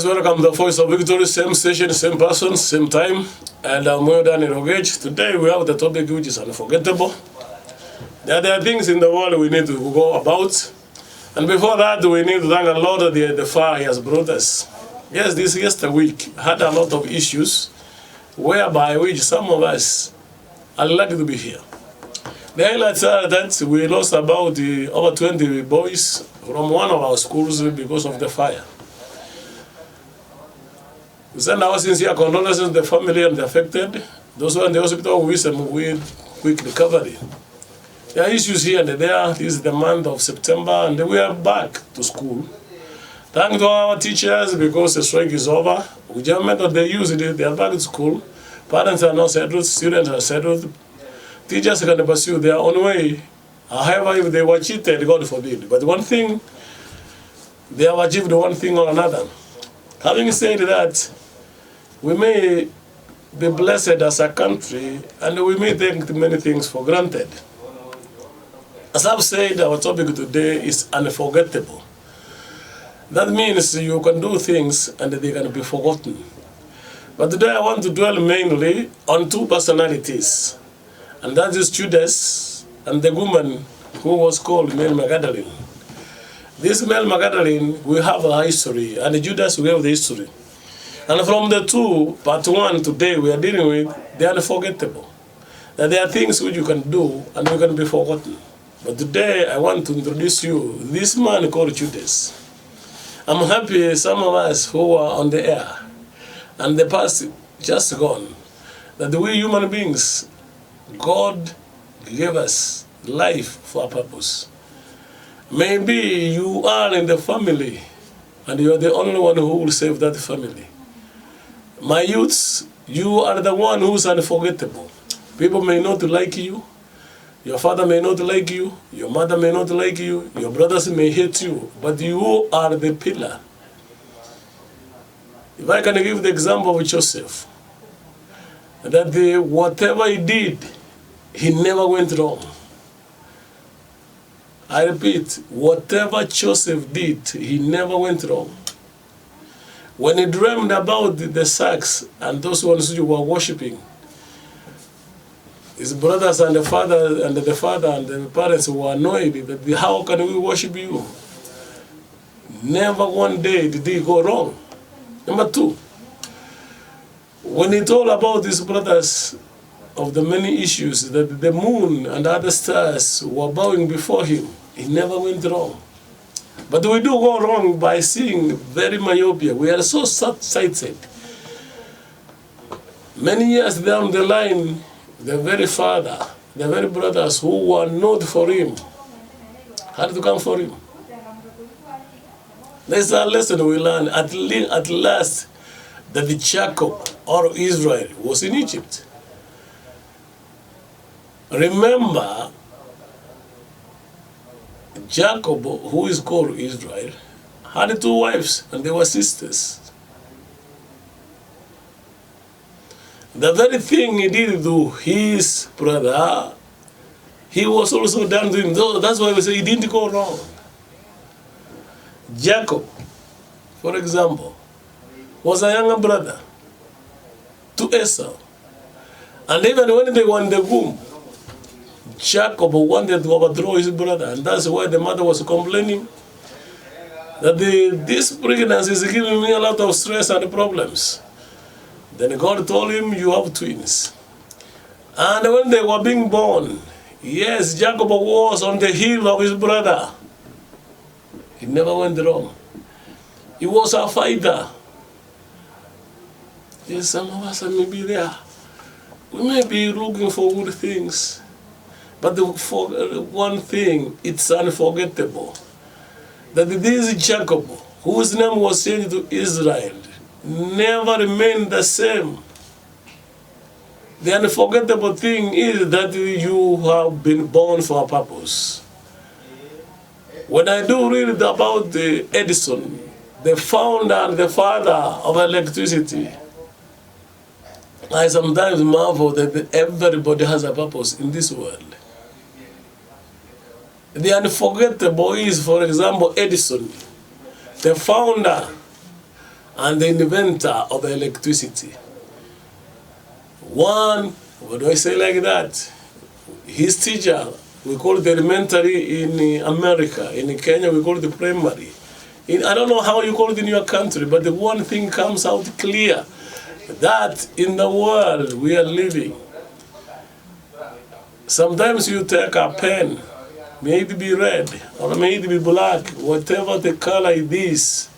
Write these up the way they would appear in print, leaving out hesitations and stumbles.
welcome to the Voice of Victory, same station, same person, same time. And I'm well done in Rogage. Today we have the topic which is unforgettable. There are things in the world we need to go about. And before that, we need to thank a lot of the far He has brought us. Yes, this week had a lot of issues whereby which some of us are lucky to be here. The highlights are that we lost about over 20 boys from one of our schools because of the fire. We send our sincere condolences to the family and the affected. Those who are in the hospital, we wish them quick recovery. There are issues here and there. This is the month of September, and we are back to school. Thank to our teachers because the strike is over. Whichever method they use it, they are back to school. Parents are not settled, students are settled. Teachers can pursue their own way. However, if they were cheated, God forbid. But one thing, they have achieved one thing or another. Having said that, we may be blessed as a country, and we may take many things for granted. As I've said, our topic today is unforgettable. That means you can do things and they can be forgotten. But today I want to dwell mainly on two personalities, and that is Judas and the woman who was called Mary Magdalene. This Mary Magdalene, we have a history, and Judas, we have the history. And from the two, part one today we are dealing with the unforgettable. That there are things which you can do and you can be forgotten. But today I want to introduce you this man called Judas. I'm happy some of us who are on the air and the past just gone, that we human beings, God gave us life for a purpose. Maybe you are in the family and you are the only one who will save that family. My youths, you are the one who's unforgettable. People may not like you. Your father may not like you. Your mother may not like you. Your brothers may hate you. But you are the pillar. If I can give the example of Joseph, that whatever he did, he never went wrong. I repeat, whatever Joseph did, he never went wrong. When he dreamed about the sacks and those ones who were worshipping, his brothers and the father and the parents were annoyed that how can we worship you? Never one day did he go wrong. Number two, when he told about his brothers of the many issues that the moon and other stars were bowing before him, he never went wrong. But we do go wrong by seeing very myopia. We are so short-sighted. Many years down the line, the very father, the very brothers who were not for him, had to come for him. There's a lesson we learn at last that the Jacob or Israel was in Egypt. Remember, Jacob, who is called Israel, had two wives and they were sisters. The very thing he did to his brother, he was also done to him. That's why we say he didn't go wrong. Jacob, for example, was a younger brother to Esau. And even when they were in the womb, Jacob wanted to overthrow his brother, and that's why the mother was complaining that this pregnancy is giving me a lot of stress and problems. Then God told him, you have twins. And when they were being born, yes, Jacob was on the heel of his brother. He never went wrong. He was a fighter. Yes, some of us may be there. We may be looking for good things. But for one thing, it's unforgettable. That this Jacob, whose name was changed to Israel, never remained the same. The unforgettable thing is that you have been born for a purpose. When I do read about Edison, the founder and the father of electricity, I sometimes marvel that everybody has a purpose in this world. The unforgettable is, for example, Edison, the founder and the inventor of electricity. One, what do I say like that? His teacher, we call it elementary in America. In Kenya, we call it the primary. I don't know how you call it in your country, but the one thing comes out clear, that in the world we are living, sometimes you take a pen, may it be red or may it be black, whatever the color it is,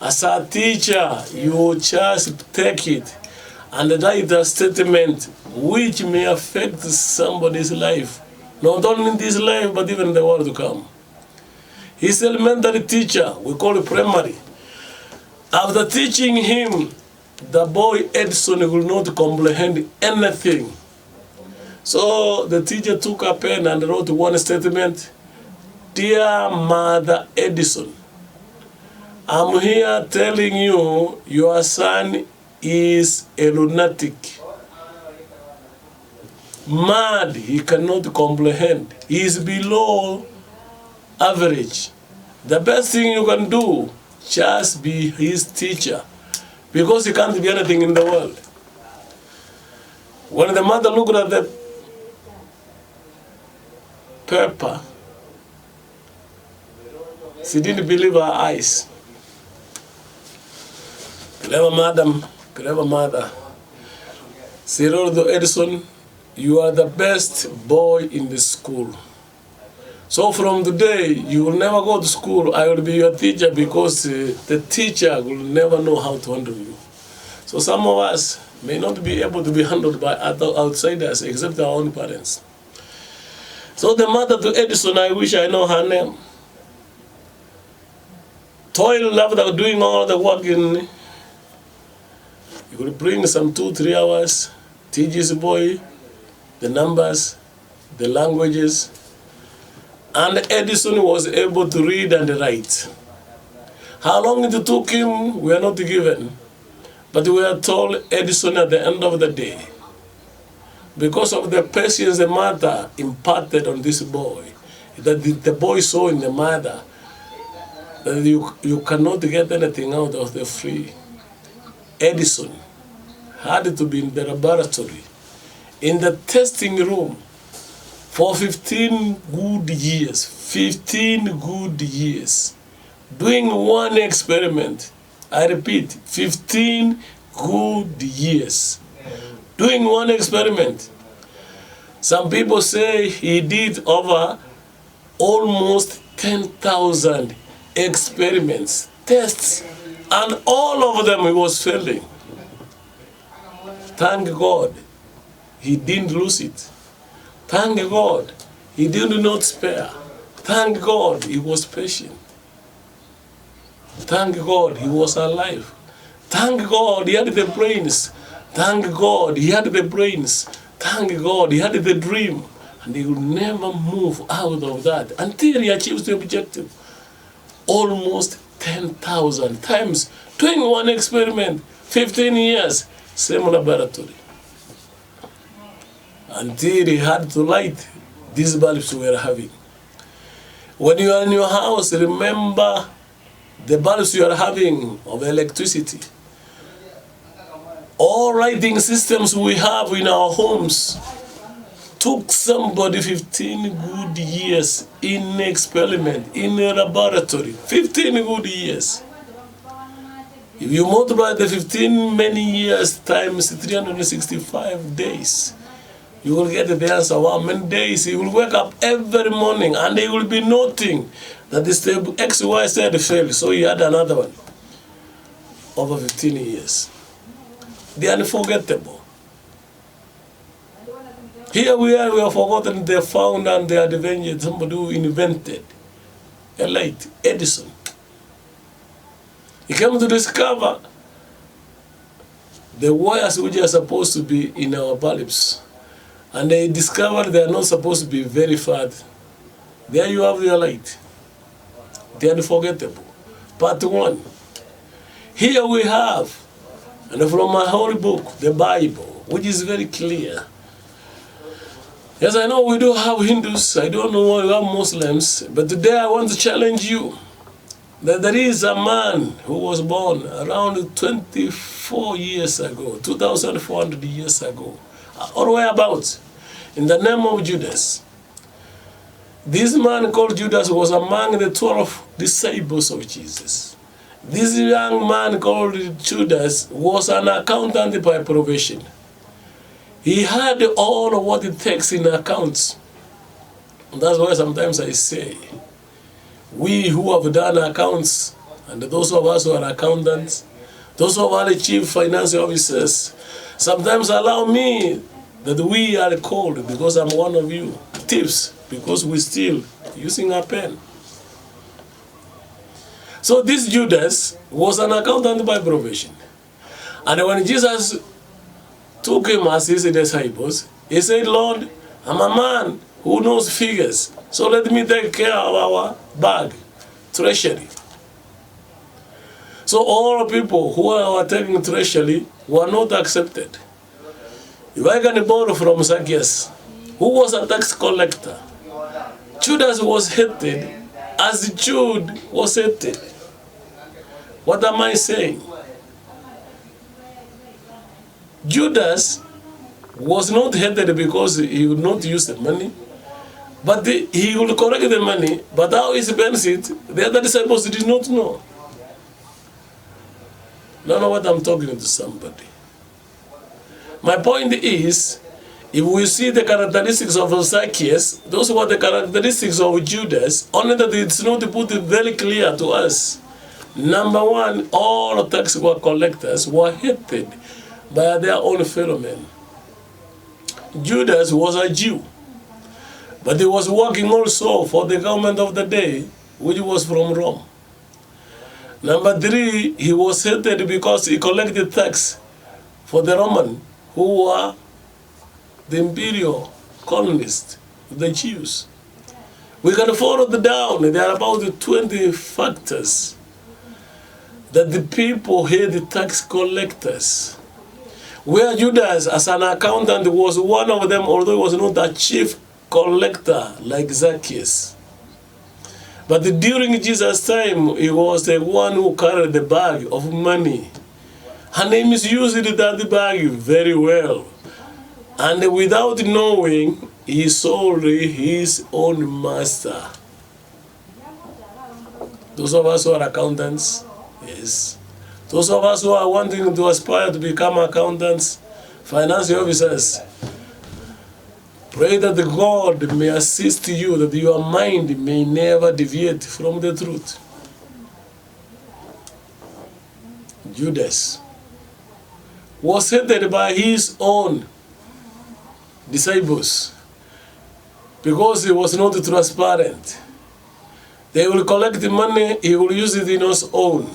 as a teacher, you just take it and write a statement which may affect somebody's life, not only in this life, but even in the world to come. His elementary teacher, we call it primary. After teaching him, the boy Edison will not comprehend anything. So the teacher took a pen and wrote one statement. Dear Mother Edison, I'm here telling you your son is a lunatic. Mad, he cannot comprehend. He is below average. The best thing you can do, just be his teacher, because he can't be anything in the world. When the mother looked at the paper, she didn't believe her eyes. Clever madam, clever mother. She wrote to Edison, you are the best boy in the school. So from today, you will never go to school. I will be your teacher, because the teacher will never know how to handle you. So some of us may not be able to be handled by other outsiders except our own parents. So the mother to Edison, I wish I know her name. Toil after doing all the work you could bring some 2-3 hours, teach this boy the numbers, the languages, and Edison was able to read and write. How long it took him, we are not given. But we are told Edison at the end of the day, because of the patience the mother imparted on this boy, that the boy saw in the mother, that you cannot get anything out of the free. Edison had to be in the laboratory, in the testing room, for 15 good years, 15 good years, doing one experiment. I repeat, 15 good years, doing one experiment. Some people say he did over almost 10,000 experiments, tests, and all of them he was failing. Thank God he didn't lose it. Thank God he did not spare. Thank God he was patient. Thank God he was alive. Thank God he had the brains. Thank God he had the brains. Thank God he had the dream. And he will never move out of that until he achieves the objective. Almost 10,000 times, 21 experiment, 15 years, same laboratory. Until he had to light these bulbs we are having. When you are in your house, remember the bulbs you are having of electricity. All lighting systems we have in our homes took somebody 15 good years in experiment, in a laboratory. 15 good years. If you multiply the 15 many years times 365 days, you will get the answer. How many days? He will wake up every morning and he will be noting that this XYZ failed, so he had another one. Over 15 years. The unforgettable. Here we have forgotten the founder and the adventure, somebody who invented a light, Edison. He came to discover the wires which are supposed to be in our bulbs. And they discovered they are not supposed to be very far. There you have your light. The unforgettable. Part 1. Here we have, and from my holy book, the Bible, which is very clear. Yes, I know we do have Hindus, I don't know why we have Muslims, but today I want to challenge you. that there is a man who was born around 24 years ago, 2,400 years ago, or whereabouts, in the name of Judas. This man called Judas was among the 12 disciples of Jesus. This young man called Judas was an accountant by profession. He had all of what it takes in accounts. And that's why sometimes I say, we who have done accounts, and those of us who are accountants, those who are the chief financial officers, sometimes allow me that we are called, because I'm one of you, thieves, because we're still using a pen. So this Judas was an accountant by profession. And when Jesus took him as his disciples, he said, Lord, I'm a man who knows figures, so let me take care of our bag, treasury. So all people who are taking treasury were not accepted. If I can borrow from Zacchaeus, who was a tax collector, Judas was hated as Jude was hated. What am I saying? Judas was not hated because he would not use the money, but he would collect the money, but how he spends it, the other disciples did not know. Don't know what I'm talking to somebody. My point is, if we see the characteristics of Zacchaeus, those were the characteristics of Judas, only that it's not put very clear to us. Number one, all tax collectors were hated by their own fellow men. Judas was a Jew, but he was working also for the government of the day, which was from Rome. Number three, he was hated because he collected tax for the Roman, who were the imperial colonists, the Jews. We can follow it down. There are about 20 factors that the people hate tax collectors. Where Judas, as an accountant, was one of them, although he was not a chief collector like Zacchaeus. But during Jesus' time, he was the one who carried the bag of money. And he misused that bag very well. And without knowing, he sold his own master. Those of us who are accountants, yes. Those of us who are wanting to aspire to become accountants, financial officers, pray that God may assist you, that your mind may never deviate from the truth. Judas was hated by his own disciples because he was not transparent. They will collect the money, he will use it in his own.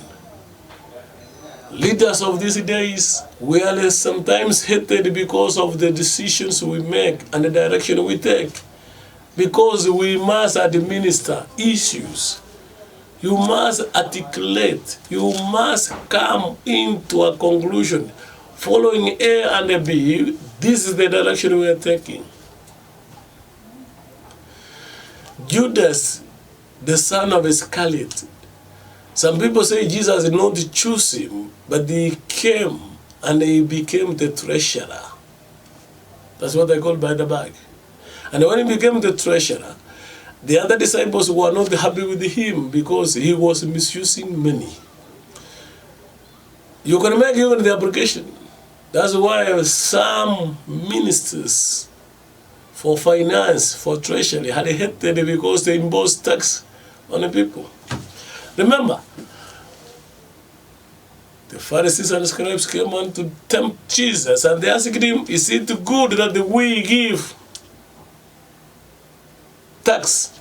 Leaders of these days, we are sometimes hated because of the decisions we make and the direction we take. Because we must administer issues. You must articulate. You must come into a conclusion. Following A and B, this is the direction we are taking. Judas, the son of Iscariot. Some people say Jesus did not choose him, but he came and he became the treasurer. That's what they call by the bag. And when he became the treasurer, the other disciples were not happy with him because he was misusing money. You can make even the application. That's why some ministers for finance, for treasury, had hated because they imposed tax on the people. Remember, the Pharisees and scribes came on to tempt Jesus, and they asked him, is it good that we give tax?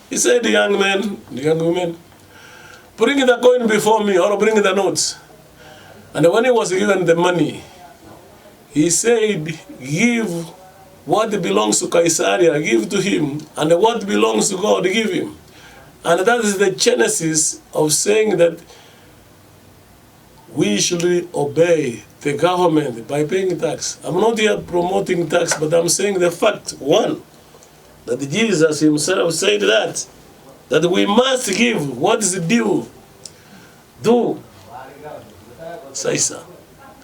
He said, the young women, bring the coin before me, or bring the notes. And when he was given the money, he said, give what belongs to Caesarea, give to him, and what belongs to God, give him. And that is the genesis of saying that we should obey the government by paying tax. I'm not here promoting tax, but I'm saying the fact, one, that Jesus himself said that that we must give what is due. Do Caesar.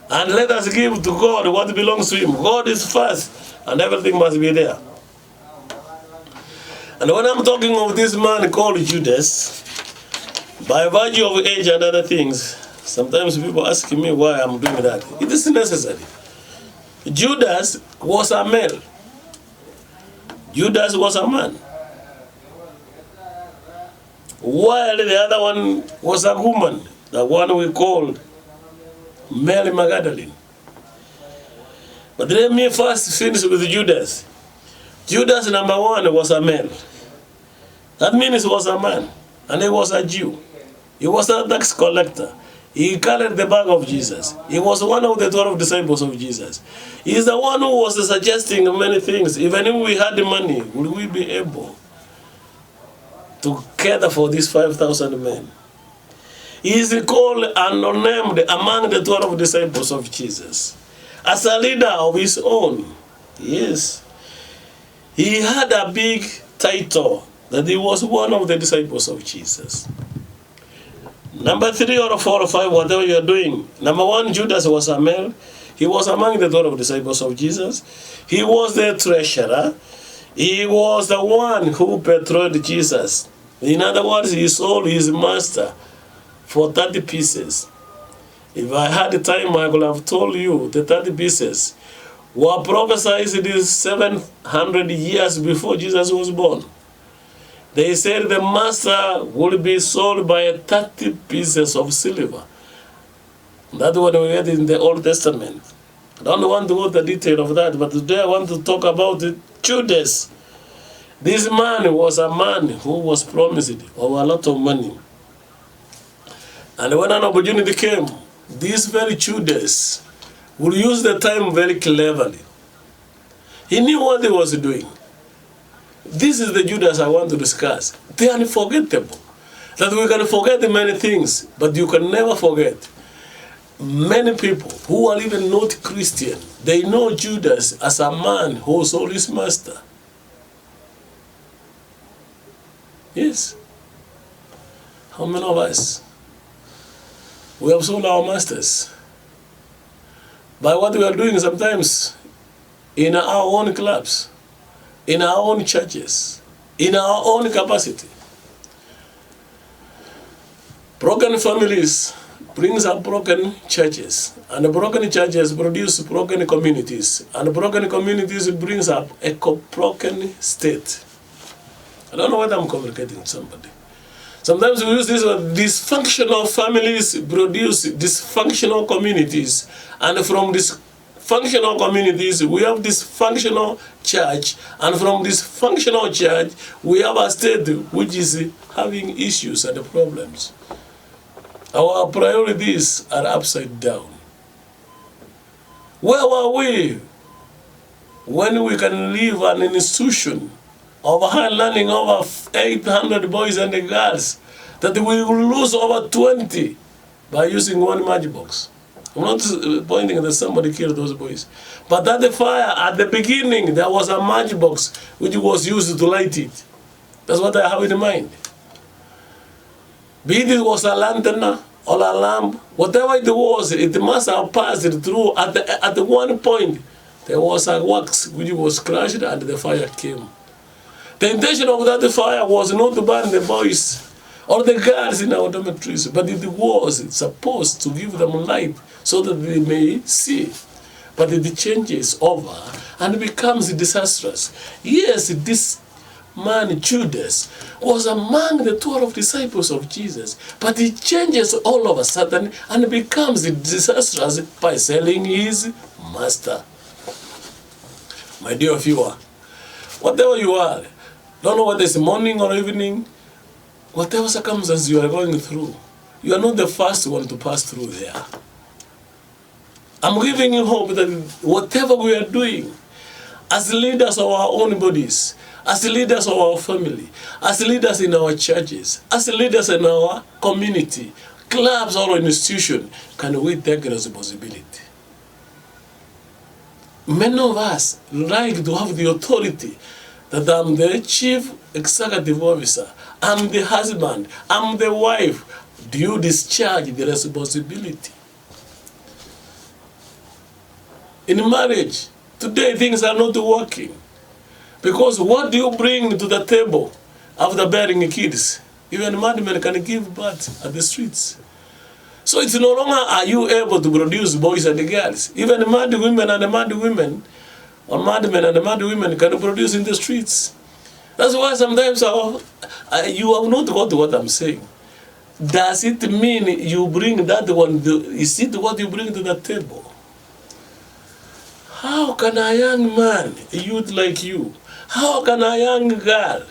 And let us give to God what belongs to him. God is first, and everything must be there. And when I'm talking of this man called Judas, by virtue of age and other things, sometimes people ask me why I'm doing that. It is necessary. Judas was a male. Judas was a man. While the other one was a woman, the one we called Mary Magdalene. But let me first finish with Judas. Judas, number one, was a male. That means he was a man, and he was a Jew. He was a tax collector. He carried the bag of Jesus. He was one of the 12 disciples of Jesus. He is the one who was suggesting many things. Even if we had the money, would we be able to cater for these 5,000 men? He is called and named among the 12 disciples of Jesus. As a leader of his own, yes. He had a big title that he was one of the disciples of Jesus. Number 3 or 4 or 5, whatever you are doing. Number 1, Judas was a male. He was among the 12 disciples of Jesus. He was the treasurer. He was the one who betrayed Jesus. In other words, he sold his master for 30 pieces. If I had the time, I could have told you the 30 pieces were prophesied these 700 years before Jesus was born. They said the master would be sold by 30 pieces of silver. That's what we read in the Old Testament. I don't want to go into the detail of that, but today I want to talk about Judas. This man was a man who was promised of a lot of money. And when an opportunity came, this very Judas would use the time very cleverly. He knew what he was doing. This is the Judas I want to discuss. The unforgettable. That we can forget many things, but you can never forget. Many people who are even not Christian, they know Judas as a man who sold his master. Yes. How many of us? We have sold our masters. By what we are doing sometimes in our own clubs, in our own churches, in our own capacity. Broken families brings up broken churches, and broken churches produce broken communities, and broken communities brings up a broken state. I don't know whether I'm communicating with somebody. Sometimes we use this word, dysfunctional families produce dysfunctional communities, and from dysfunctional communities we have dysfunctional church, and from dysfunctional church we have a state which is having issues and problems. Our priorities are upside down. Where were we when we can leave an institution of high learning over 800 boys and girls that we will lose over 20 by using one matchbox? I'm not pointing that somebody killed those boys. But at the fire, at the beginning, there was a matchbox which was used to light it. That's what I have in mind. Be it was a lantern or a lamp, whatever it was, it must have passed through. At the one point, there was a wax which was crushed and the fire came. The intention of that fire was not to burn the boys or the girls in our dormitories, but it was supposed to give them light so that they may see. But it changes over and becomes disastrous. Yes, this man Judas was among the 12 disciples of Jesus, but he changes all of a sudden and becomes disastrous by selling his master. My dear viewer, whatever you are, don't know whether it's morning or evening, whatever circumstances you are going through, you are not the first one to pass through there. I'm giving you hope that whatever we are doing, as leaders of our own bodies, as leaders of our family, as leaders in our churches, as leaders in our community, clubs or institution, can we take responsibility? Many of us like to have the authority that I'm the chief executive officer, I'm the husband, I'm the wife. Do you discharge the responsibility? In marriage, today things are not working. Because what do you bring to the table after bearing kids? Even madmen can give birth at the streets. So it's no longer are you able to produce boys and girls. Even mad women and mad women, or madmen and mad women can produce in the streets. That's why sometimes you have not got what I'm saying. Does it mean you bring that one? Is it what you bring to the table? How can a young man, a youth like you, how can a young girl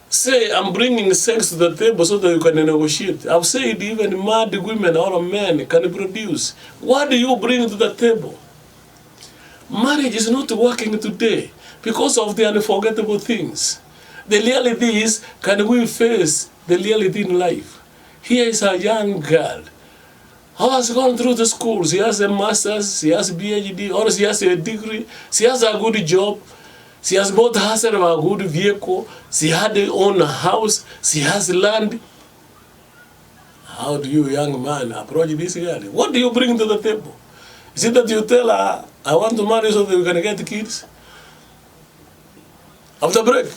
say, I'm bringing sex to the table so that you can negotiate? I've said even mad women or men can produce. What do you bring to the table? Marriage is not working today because of the unforgettable things. The reality is, can we face the reality in life? Here is a young girl who has gone through the schools. She has a master's, she has a PhD, or she has a degree, she has a good job, she has bought herself a good vehicle, she had her own house, she has land. How do you, young man, approach this girl? What do you bring to the table? Is it that you tell her, I want to marry so that we can get kids? After break,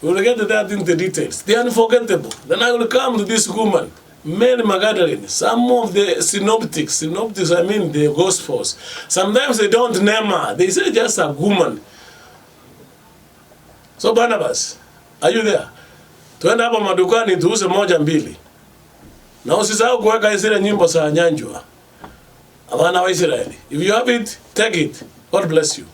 we will get that into the details. The unforgettable. Then I will come to this woman, Mary Magdalene. Some of the synoptics, I mean the Gospels, sometimes they don't name her. They say just a woman. So Barnabas, are you there? Tuende hapa madukani tuuze moja mbili. Na usisahau kuweka zile nyimbo za nyanjwa. Abana wa Israeli. If you have it, take it. God bless you.